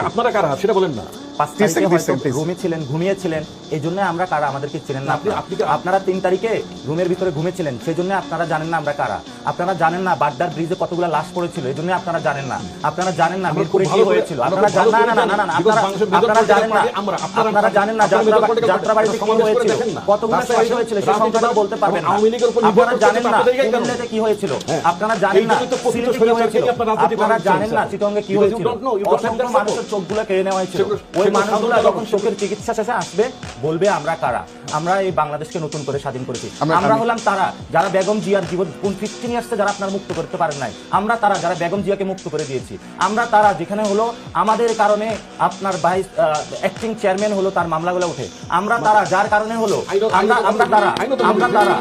আপনারা কারা সেটা বলেন না। 5 তারিখে হয়তো রুমে ছিলেন, ঘুমিয়েছিলেন, এই জন্য আমরা কারা আমাদেরকে চিনেন না। আপনারা 3 তারিখে রুমের ভিতরে ঘুমিয়েছিলেন, সেই জন্য আপনারা জানেন না আমরা কারা। আপনারা জানেন না বাড্ডার ব্রিজে কতগুলো লাশ পড়েছিল, এই জন্য আপনারা জানেন না। আপনারা জানেন না মিরপুরে কি হয়েছিল, আপনারা জানেন না। আপনারা জানেন না, আপনারা জানেন না যাত্রাবাড়িতে কি হয়েছিল, কতগুলো শহীদ হয়েছিল, সেই সংখ্যাটাও বলতে পারবেন না। আপনারা জানেন না কুমিল্লাতে কি হয়েছিল, আপনারা জানেন না সিলেটে কি হয়েছিল, আপনারা জানেন না চিটংয়ে কি হয়েছিল। অসংখ্য মানুষের চোখগুলো কেড়ে নেওয়া হয়েছিল। ওই মানুষগুলো যখন চোখের চিকিৎসা শেষে আসবে বলবে আমরা কারা। আমরা এই বাংলাদেশকে নতুন করে স্বাধীন করেছি। আমরা হলাম তারা যারা বেগম জিয়ার জীবন 15 ইয়ার্সে যারা আপনারা মুক্ত করতে পারেন নাই। আমরা তারা যারা বেগম জিয়াকে মুক্ত করে দিয়েছি। আমরা তারা যেখানে হলো আমাদের কারণে আপনার ভাইস অ্যাক্টিং চেয়ারম্যান হলো তার মামলাগুলো উঠে। আমরা তারা যার কারণে হলো আমরা তারা